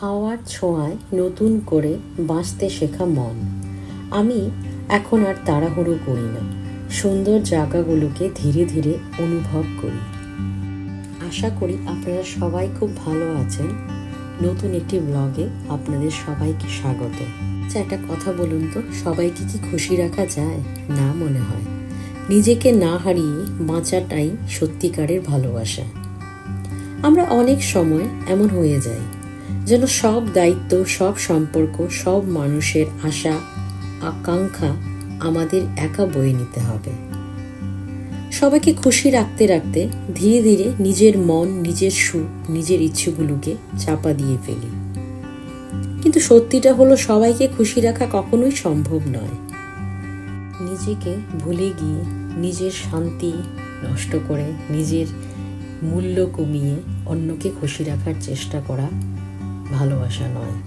হাওয়ার ছোঁয়ায় নতুন করে বাঁচতে শেখা মন। আমি এখন আর তাড়াহুড়ো করি না, সুন্দর জায়গাগুলোকে ধীরে ধীরে অনুভব করি। আশা করি আপনারা সবাই খুব ভালো আছেন। নতুন একটি ব্লগে আপনাদের সবাইকে স্বাগত। আচ্ছা, একটা কথা বলুন তো, সবাইকে কি খুশি রাখা যায়? না, মনে হয় নিজেকে না হারিয়ে বাঁচাটাই সত্যিকারের ভালোবাসা। আমরা অনেক সময় এমন হয়ে যাই যেন সব দায়িত্ব, সব সম্পর্ক, সব মানুষের আশা আকাঙ্ক্ষা আমাদের একা বয়ে নিতে হবে। সবাইকে খুশি রাখতে রাখতে ধীরে ধীরে নিজের মন, নিজের সুখ, নিজের ইচ্ছেগুলোকে চাপা দিয়ে ফেলি। কিন্তু সত্যিটা হলো, সবাইকে খুশি রাখা কখনোই সম্ভব নয়। নিজেকে ভুলে গিয়ে নিজের শান্তি নষ্ট করে, নিজের মূল্য কমিয়ে অন্যকে খুশি রাখার চেষ্টা করা ভালোবাসা নয়।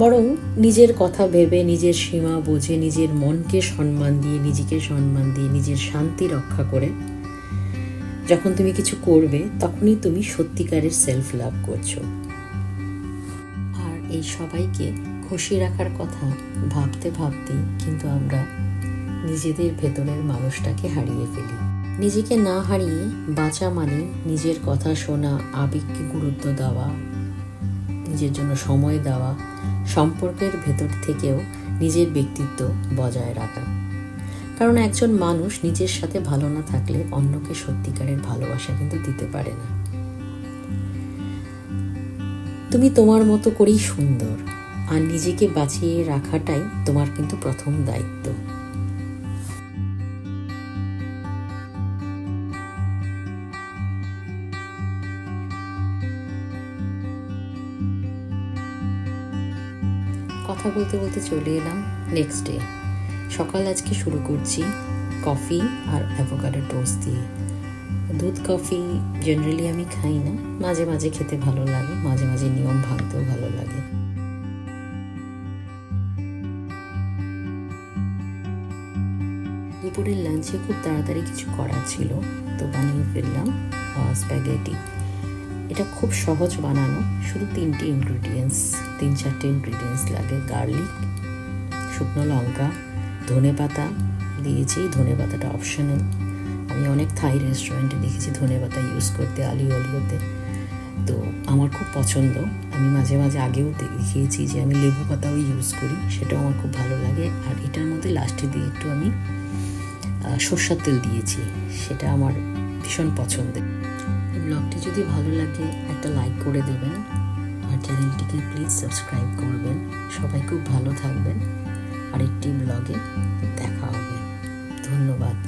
বরং নিজের কথা ভেবে, নিজের সীমা বুঝে, নিজের মনকে সম্মান দিয়ে, নিজেকে সম্মান দিয়ে, নিজের শান্তি রক্ষা করে যখন তুমি কিছু করবে, তখনই তুমি সত্যিকারের সেলফ লাভ করছো। আর এই সবাইকে খুশি রাখার কথা ভাবতে ভাবতে কিন্তু আমরা নিজেদের ভেতরের মানুষটাকে হারিয়ে ফেলি। নিজেকে না হারিয়ে বাঁচা মানে নিজের কথা শোনা, আবেগকে গুরুত্ব দেওয়া, নিজের জন্য সময় দেওয়া, সম্পর্কের ভেতর থেকেও নিজের ব্যক্তিত্ব বজায় রাখা। কারণ একজন মানুষ নিজের সাথে ভালো না থাকলে অন্যকে সত্যিকারের ভালোবাসা কিন্তু দিতে পারে না। তুমি তোমার মতো করেই সুন্দর, আর নিজেকে বাঁচিয়ে রাখাটাই তোমার কিন্তু প্রথম দায়িত্ব। কথা বলতে বলতে চলে এলাম নেক্সট ডে। সকাল আজকে শুরু করছি কফি আর অ্যাভোকাডো টোস্ট দিয়ে। দুধ কফি জেনারেলি আমি খাই না, মাঝে মাঝে খেতে ভালো লাগে, মাঝে মাঝে নিয়ম ভাঙতেও ভালো লাগে। দুপুরের লাঞ্চে খুব তাড়াতাড়ি কিছু করার ছিল, তো বানিয়ে ফেললাম স্প্যাগেটি। এটা খুব সহজ বানানো, শুধু 3টে ইনগ্রিডিয়েন্টস, 3-4টে ইনগ্রিডিয়েন্টস লাগে। গার্লিক, শুকনো লঙ্কা, ধনে পাতা দিয়েছি। ধনে পাতাটা অপশনাল। আমি অনেক থাই রেস্টুরেন্টে দেখেছি ধনে পাতা ইউজ করতে আলিওতে, তো আমার খুব পছন্দ। আমি মাঝে মাঝে আগেও দেখিয়েছি যে আমি লেবু পাতাও ইউজ করি, সেটাও আমার খুব ভালো লাগে। আর এটার মধ্যে লাস্টে দিয়ে একটু আমি সরষের তেল দিয়েছি, সেটা আমার ভীষণ পছন্দের। ব্লগটি যদি ভালো লাগে একটা লাইক করে দেবেন, আর চ্যানেলটিকে প্লিজ সাবস্ক্রাইব করবেন। সবাই খুব ভালো থাকবেন, আরেকটি ব্লগে দেখা হবে। ধন্যবাদ।